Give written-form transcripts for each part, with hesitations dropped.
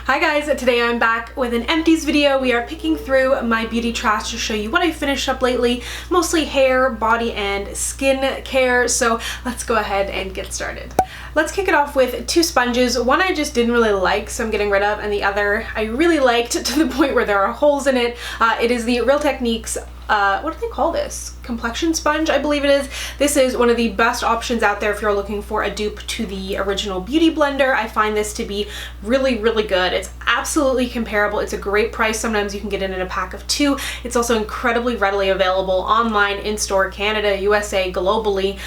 Hi guys, today I'm back with an Empties video. We are picking through my beauty trash to show you what I finished up lately, mostly hair, body, and skin care. So let's go ahead and get started. Let's kick it off with two sponges. One I just didn't really like, so I'm getting rid of, and the other I really liked to the point where there are holes in it. It is the Real Techniques, what do they call this? Complexion sponge, I believe it is. This is one of the best options out there if you're looking for a dupe to the original Beauty Blender. I find this to be really, really good. It's absolutely comparable. It's a great price. Sometimes you can get it in a pack of two. It's also incredibly readily available online, in-store, Canada, USA, globally.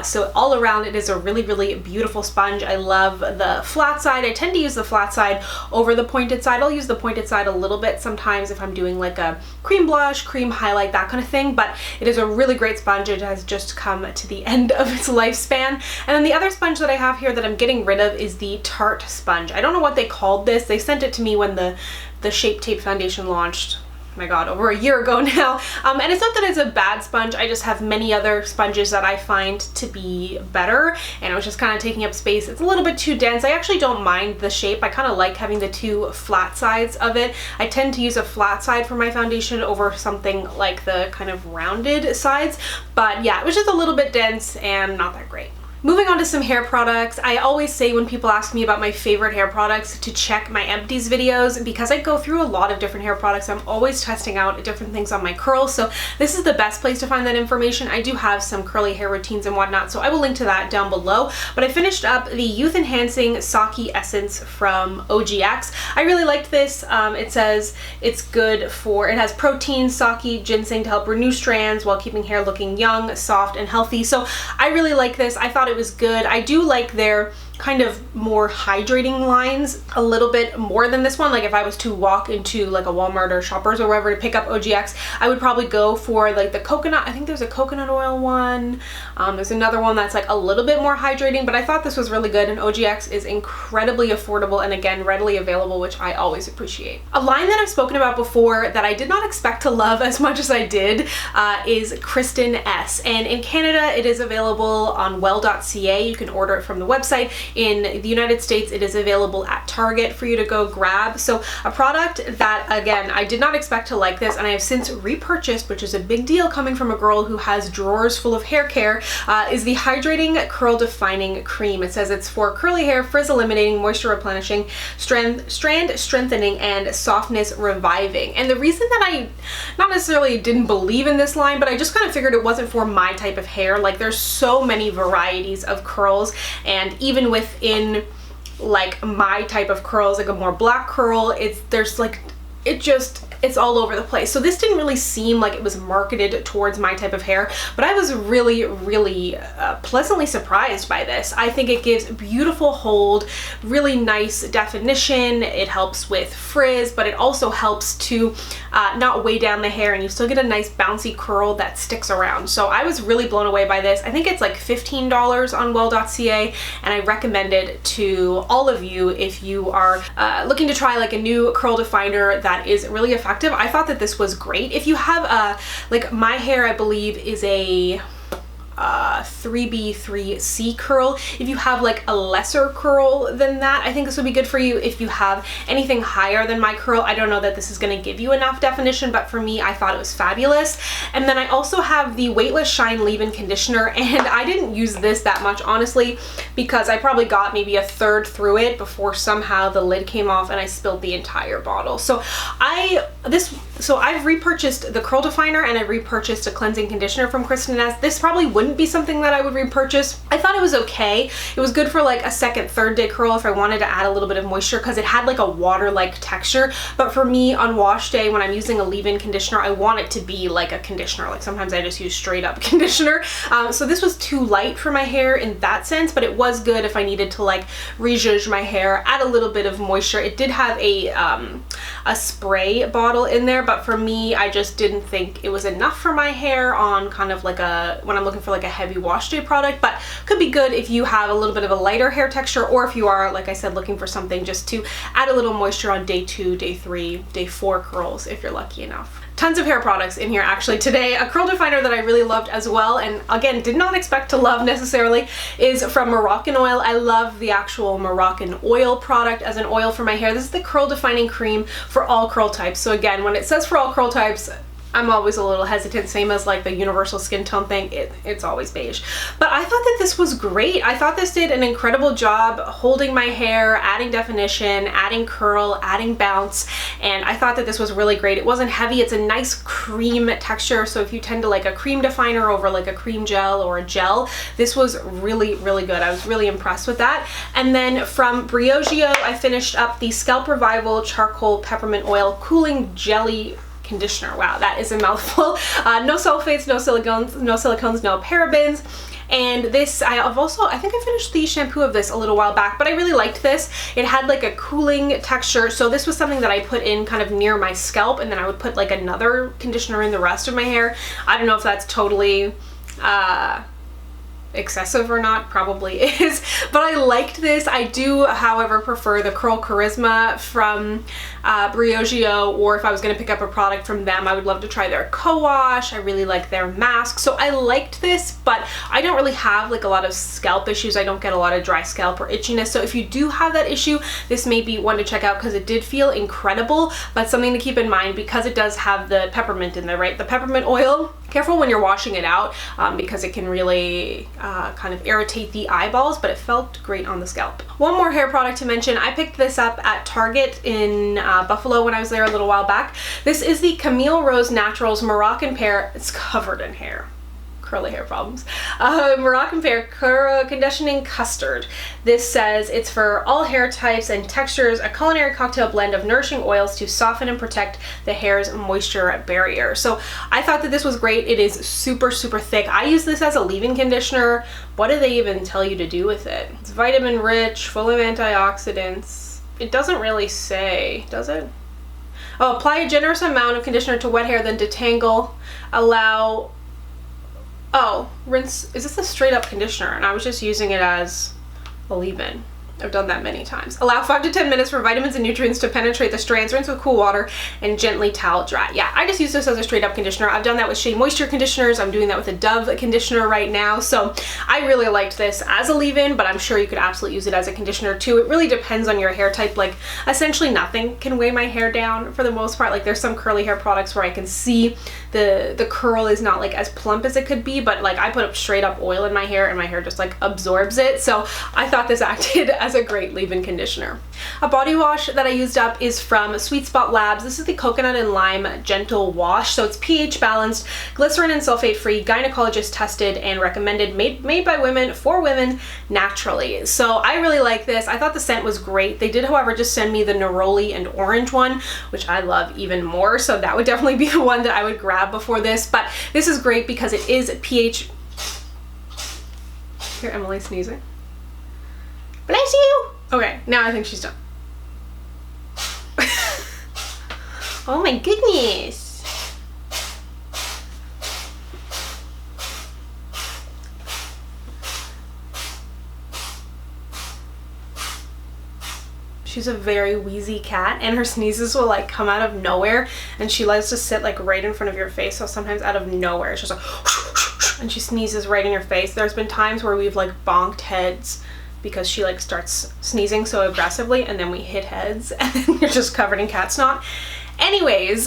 So all around it is a really, really beautiful sponge. I love the flat side. I tend to use the flat side over the pointed side. I'll use the pointed side a little bit sometimes if I'm doing like a cream blush, cream highlight, that kind of thing, but it is a really great sponge. It has just come to the end of its lifespan. And then the other sponge that I have here that I'm getting rid of is the Tarte sponge. I don't know what they called this. They sent it to me when the Shape Tape foundation launched. My god, over a year ago now. And it's not that it's a bad sponge, I just have many other sponges that I find to be better, and it was just kind of taking up space. It's a little bit too dense. I actually don't mind the shape. I kind of like having the two flat sides of it. I tend to use a flat side for my foundation over something like the kind of rounded sides, but yeah, it was just a little bit dense and not that great. Moving on to some hair products. I always say when people ask me about my favorite hair products to check my Empties videos, because I go through a lot of different hair products. I'm always testing out different things on my curls, so this is the best place to find that information. I do have some curly hair routines and whatnot, so I will link to that down below. But I finished up the Youth Enhancing Sake Essence from OGX. I really liked this. It says it's good for, it has protein, sake, ginseng to help renew strands while keeping hair looking young, soft, and healthy. So I really like this. I thought it was good. I do like their kind of more hydrating lines a little bit more than this one. Like if I was to walk into like a Walmart or Shoppers or wherever to pick up OGX, I would probably go for like the coconut. I think there's a coconut oil one. There's another one that's like a little bit more hydrating, but I thought this was really good, and OGX is incredibly affordable and again readily available, which I always appreciate. A line that I've spoken about before that I did not expect to love as much as I did is Kristin S, and in Canada it is available on well.ca. You can order it from the website. In the United States, it is available at Target for you to go grab. So a product that, again, I did not expect to like this, and I have since repurchased, which is a big deal coming from a girl who has drawers full of hair care, is the Hydrating Curl Defining Cream. It says it's for curly hair, frizz eliminating, moisture replenishing, strand strengthening, and softness reviving. And the reason that I not necessarily didn't believe in this line, but I just kind of figured it wasn't for my type of hair. Like there's so many varieties of curls, and even within like my type of curls, like a more black curl, it's all over the place. So this didn't really seem like it was marketed towards my type of hair, but I was really, really pleasantly surprised by this. I think it gives beautiful hold, really nice definition. It helps with frizz, but it also helps to not weigh down the hair, and you still get a nice bouncy curl that sticks around. So I was really blown away by this. I think it's like $15 on well.ca, and I recommend it to all of you if you are looking to try like a new curl definer that is really effective. I thought that this was great. If you have like my hair, I believe is a 3B3C curl. If you have like a lesser curl than that, I think this would be good for you. If you have anything higher than my curl, I don't know that this is going to give you enough definition, but for me, I thought it was fabulous. And then I also have the Weightless Shine Leave-In Conditioner, and I didn't use this that much, honestly, because I probably got maybe a third through it before somehow the lid came off and I spilled the entire bottle. So I've repurchased the curl definer, and I repurchased a cleansing conditioner from Kristin S. This probably wouldn't be something that I would repurchase. I thought it was okay. It was good for like a second, third day curl if I wanted to add a little bit of moisture, because it had like a water-like texture. But for me on wash day, when I'm using a leave-in conditioner, I want it to be like a conditioner. Like sometimes I just use straight up conditioner. So this was too light for my hair in that sense, but it was good if I needed to like rezhuzh my hair, add a little bit of moisture. It did have a spray bottle in there, but for me, I just didn't think it was enough for my hair on kind of like when I'm looking for like a heavy wash day product, but could be good if you have a little bit of a lighter hair texture, or if you are, like I said, looking for something just to add a little moisture on day 2, day 3, day 4 curls if you're lucky enough. Tons of hair products in here actually today. A curl definer that I really loved as well, and again, did not expect to love necessarily, is from Moroccan Oil. I love the actual Moroccan Oil product as an oil for my hair. This is the curl defining cream for all curl types. So again, when it says for all curl types, I'm always a little hesitant, same as like the universal skin tone thing, it's always beige. But I thought that this was great. I thought this did an incredible job holding my hair, adding definition, adding curl, adding bounce, and I thought that this was really great. It wasn't heavy, it's a nice cream texture, so if you tend to like a cream definer over like a cream gel or a gel, this was really, really good. I was really impressed with that. And then from Briogeo, I finished up the Scalp Revival Charcoal Peppermint Oil Cooling Jelly Conditioner. Wow, that is a mouthful. No sulfates, no silicones, no parabens. And this, I think I finished the shampoo of this a little while back, but I really liked this. It had like a cooling texture, so this was something that I put in kind of near my scalp, and then I would put like another conditioner in the rest of my hair. I don't know if that's totally excessive or not, probably is, but I liked this. I do, however, prefer the Curl Charisma from Briogeo, or if I was going to pick up a product from them, I would love to try their CoWash. I really like their mask, so I liked this, but I don't really have like a lot of scalp issues. I don't get a lot of dry scalp or itchiness, so if you do have that issue, this may be one to check out because it did feel incredible, but something to keep in mind because it does have the peppermint in there, right? The peppermint oil, careful when you're washing it out because it can really kind of irritate the eyeballs, but it felt great on the scalp. One more hair product to mention, I picked this up at Target in Buffalo when I was there a little while back. This is the Camille Rose Naturals Moroccan Pear. It's covered in hair. Curly hair problems. Moroccan Pear Conditioning Custard. This says it's for all hair types and textures, a culinary cocktail blend of nourishing oils to soften and protect the hair's moisture barrier. So I thought that this was great. It is super, super thick. I use this as a leave-in conditioner. What do they even tell you to do with it? It's vitamin rich, full of antioxidants. It doesn't really say, does it? Oh, apply a generous amount of conditioner to wet hair, then detangle. Allow rinse. Is this a straight up conditioner? And I was just using it as a leave-in. I've done that many times. Allow 5 to 10 minutes for vitamins and nutrients to penetrate the strands. Rinse with cool water and gently towel dry. Yeah, I just use this as a straight up conditioner. I've done that with Shea Moisture conditioners. I'm doing that with a Dove conditioner right now. So I really liked this as a leave-in, but I'm sure you could absolutely use it as a conditioner too. It really depends on your hair type. Like essentially nothing can weigh my hair down for the most part. Like there's some curly hair products where I can see the curl is not like as plump as it could be, but like I put up straight up oil in my hair and my hair just like absorbs it. So I thought this acted as a great leave-in conditioner. A body wash that I used up is from Sweet Spot Labs. This is the Coconut and Lime Gentle Wash. So it's pH balanced, glycerin and sulfate free, gynecologist tested and recommended, made by women for women naturally. So I really like this. I thought the scent was great. They did, however, just send me the neroli and orange one, which I love even more. So that would definitely be the one that I would grab before this. But this is great because it is pH. Here, Emily sneezing. Bless you! Okay, now I think she's done. Oh my goodness! She's a very wheezy cat, and her sneezes will like come out of nowhere, and she likes to sit like right in front of your face, so sometimes out of nowhere it's just like and she sneezes right in your face. There's been times where we've like bonked heads because she like starts sneezing so aggressively, and then we hit heads and then you're just covered in cat snot. Anyways,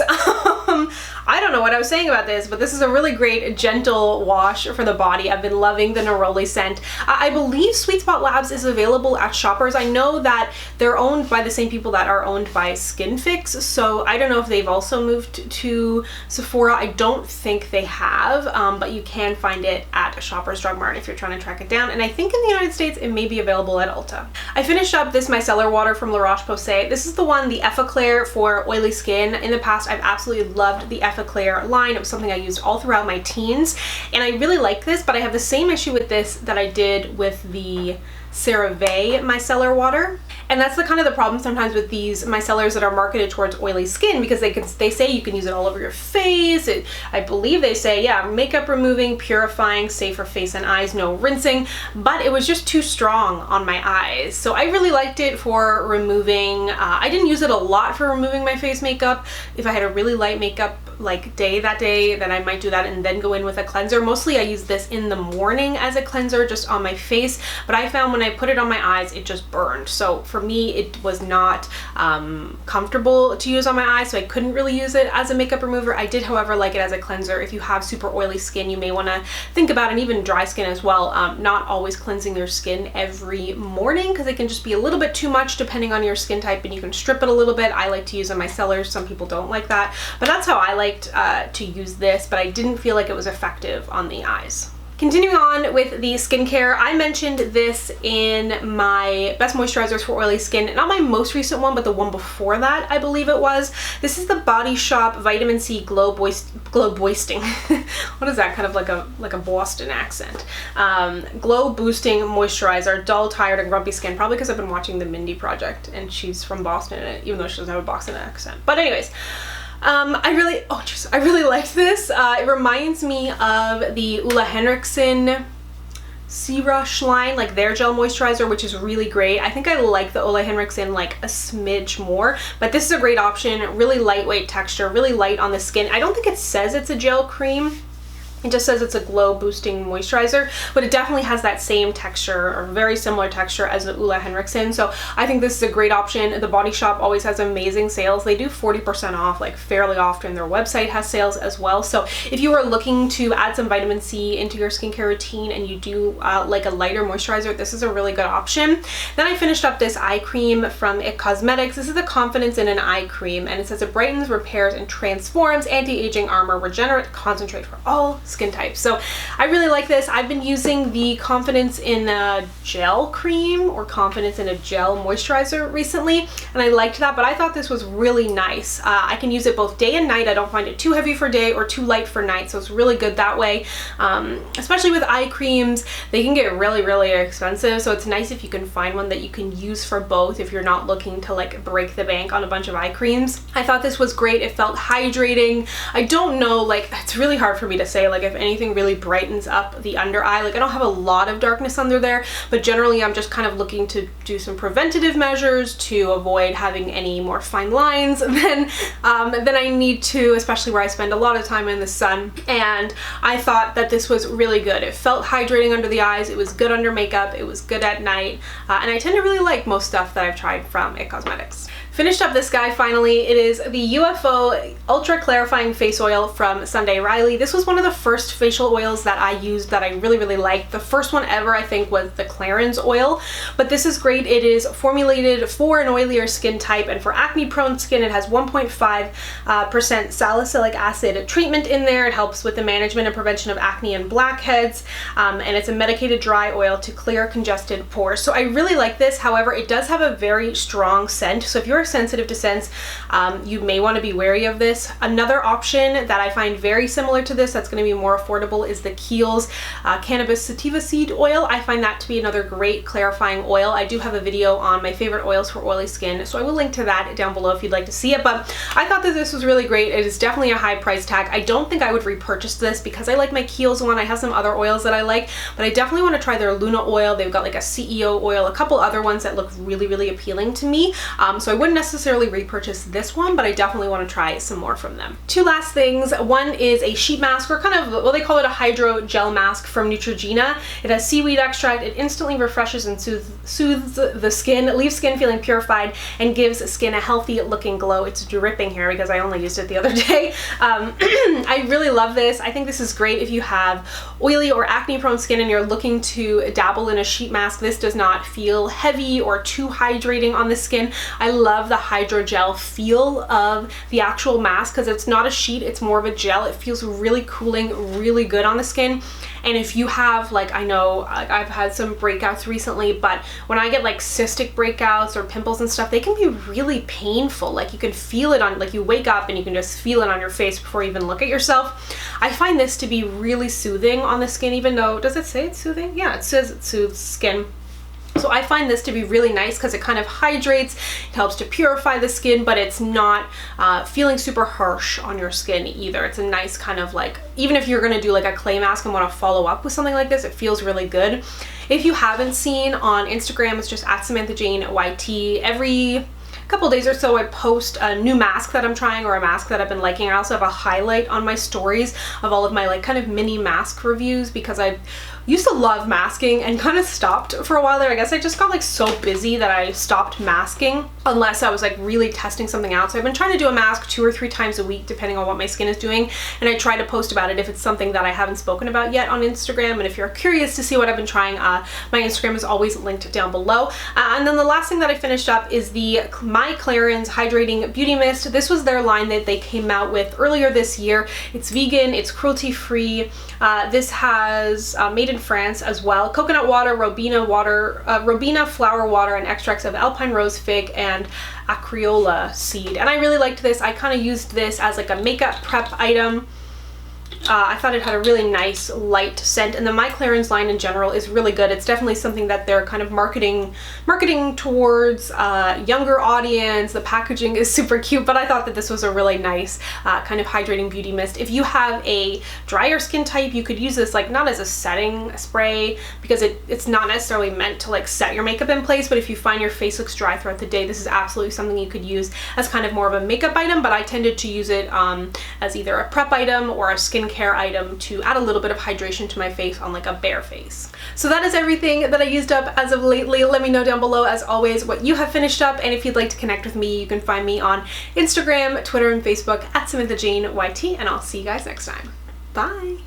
I don't know what I was saying about this, but this is a really great gentle wash for the body. I've been loving the neroli scent. I believe Sweet Spot Labs is available at Shoppers. I know that they're owned by the same people that are owned by Skin Fix, so I don't know if they've also moved to Sephora. I don't think they have, but you can find it at Shoppers Drug Mart if you're trying to track it down, and I think in the United States it may be available at Ulta. I finished up this micellar water from La Roche-Posay. This is the one, the Effaclar for oily skin. In the past, I've absolutely loved the Effaclar line. It was something I used all throughout my teens, and I really like this, but I have the same issue with this that I did with the CeraVe micellar water. And that's the kind of the problem sometimes with these micellars that are marketed towards oily skin, because they say you can use it all over your face. I believe they say, yeah, makeup removing, purifying, safe for face and eyes, no rinsing, but it was just too strong on my eyes. So I really liked it for removing. I didn't use it a lot for removing my face makeup. If I had a really light makeup like day that day, then I might do that and then go in with a cleanser. Mostly I use this in the morning as a cleanser just on my face, but I found when I put it on my eyes it just burned. So for me it was not comfortable to use on my eyes, so I couldn't really use it as a makeup remover. I did however like it as a cleanser. If you have super oily skin, you may want to think about, and even dry skin as well, not always cleansing your skin every morning, because it can just be a little bit too much depending on your skin type, and you can strip it a little bit. I like to use a micellar. Some people don't like that, but that's how I liked to use this, but I didn't feel like it was effective on the eyes. Continuing on with the skincare, I mentioned this in my best moisturizers for oily skin, not my most recent one, but the one before that, I believe it was. This is the Body Shop Vitamin C Glow Boosting. What is that? Kind of like a Boston accent. Glow Boosting Moisturizer, dull, tired, and grumpy skin. Probably because I've been watching the Mindy Project, and she's from Boston, even though she doesn't have a Boston accent. But anyways. I really liked this. It reminds me of the Ole Henriksen C-Rush line, like their gel moisturizer, which is really great. I think I like the Ole Henriksen like a smidge more, but this is a great option. Really lightweight texture, really light on the skin. I don't think it says it's a gel cream. It just says it's a glow boosting moisturizer, but it definitely has that same texture or very similar texture as the Ole Henriksen. So I think this is a great option. The Body Shop always has amazing sales. They do 40% off like fairly often. Their website has sales as well. So if you are looking to add some vitamin C into your skincare routine and you do like a lighter moisturizer, this is a really good option. Then I finished up this eye cream from IT Cosmetics. This is the Confidence in an Eye Cream, and it says it brightens, repairs, and transforms anti-aging armor regenerate concentrate for all skin types. So I really like this. I've been using the Confidence in a Gel Cream or Confidence in a Gel Moisturizer recently, and I liked that, but I thought this was really nice. I can use it both day and night. I don't find it too heavy for day or too light for night, so it's really good that way. Especially with eye creams, they can get really, really expensive, so it's nice if you can find one that you can use for both if you're not looking to like break the bank on a bunch of eye creams. I thought this was great. It felt hydrating. I don't know, like, it's really hard for me to say like if anything really brightens up the under eye. Like, I don't have a lot of darkness under there, but generally I'm just kind of looking to do some preventative measures to avoid having any more fine lines than I need to, especially where I spend a lot of time in the sun. And I thought that this was really good. It felt hydrating under the eyes. It was good under makeup. It was good at night. And I tend to really like most stuff that I've tried from IT Cosmetics. Finished up this guy finally. It is the UFO Ultra Clarifying Face Oil from Sunday Riley. This was one of the first facial oils that I used that I really, really liked. The first one ever, I think, was the Clarins oil, but this is great. It is formulated for an oilier skin type, and for acne-prone skin, it has 1.5% salicylic acid treatment in there. It helps with the management and prevention of acne and blackheads, and it's a medicated dry oil to clear congested pores. So I really like this. However, it does have a very strong scent, so if you're sensitive to scents, you may want to be wary of this. Another option that I find very similar to this that's going to be more affordable is the Kiehl's Cannabis Sativa Seed Oil. I find that to be another great clarifying oil. I do have a video on my favorite oils for oily skin, so I will link to that down below if you'd like to see it, but I thought that this was really great. It is definitely a high price tag. I don't think I would repurchase this because I like my Kiehl's one. I have some other oils that I like, but I definitely want to try their Luna oil. They've got like a CEO oil, a couple other ones that look really, really appealing to me, so I wouldn't necessarily repurchase this one, but I definitely want to try some more from them. Two last things. One is a sheet mask, or kind of, well, they call it a hydro gel mask from Neutrogena. It has seaweed extract. It instantly refreshes and soothes the skin, leaves skin feeling purified, and gives skin a healthy looking glow. It's dripping here because I only used it the other day. I really love this. I think this is great if you have oily or acne prone skin and you're looking to dabble in a sheet mask. This does not feel heavy or too hydrating on the skin. I love the hydrogel feel of the actual mask because it's not a sheet, it's more of a gel. It feels really cooling, really good on the skin. And if you have, like, I know I've had some breakouts recently, but when I get like cystic breakouts or pimples and stuff, they can be really painful. Like, you can feel it on, like, you wake up and you can just feel it on your face before you even look at yourself. I find this to be really soothing on the skin, even though, does it say it's soothing? Yeah, it says it soothes skin. So I find this to be really nice because it kind of hydrates, it helps to purify the skin, but it's not feeling super harsh on your skin either. It's a nice kind of like, even if you're going to do like a clay mask and want to follow up with something like this, it feels really good. If you haven't seen on Instagram, it's just @SamanthaJaneYT. Every couple days or so I post a new mask that I'm trying or a mask that I've been liking. I also have a highlight on my stories of all of my like kind of mini mask reviews, because I used to love masking and kind of stopped for a while there. I guess I just got like so busy that I stopped masking unless I was like really testing something out. So I've been trying to do a mask 2 or 3 times a week depending on what my skin is doing, and I try to post about it if it's something that I haven't spoken about yet on Instagram. And if you're curious to see what I've been trying, my Instagram is always linked down below. And then the last thing that I finished up is the My Clarins Hydrating Beauty Mist. This was their line that they came out with earlier this year. It's vegan, it's cruelty free. This has made in France as well. Coconut water, Robina flower water, and extracts of alpine rose fig and acreola seed. And I really liked this. I kind of used this as like a makeup prep item. I thought it had a really nice light scent, and the My Clarins line in general is really good. It's definitely something that they're kind of marketing towards younger audience. The packaging is super cute, but I thought that this was a really nice kind of hydrating beauty mist. If you have a drier skin type, you could use this like not as a setting spray, because it's not necessarily meant to like set your makeup in place, but if you find your face looks dry throughout the day, this is absolutely something you could use as kind of more of a makeup item. But I tended to use it as either a prep item or a skincare item to add a little bit of hydration to my face on like a bare face. So that is everything that I used up as of lately. Let me know down below, as always, what you have finished up, and if you'd like to connect with me, you can find me on Instagram, Twitter, and Facebook at SamanthaJaneYT, and I'll see you guys next time. Bye!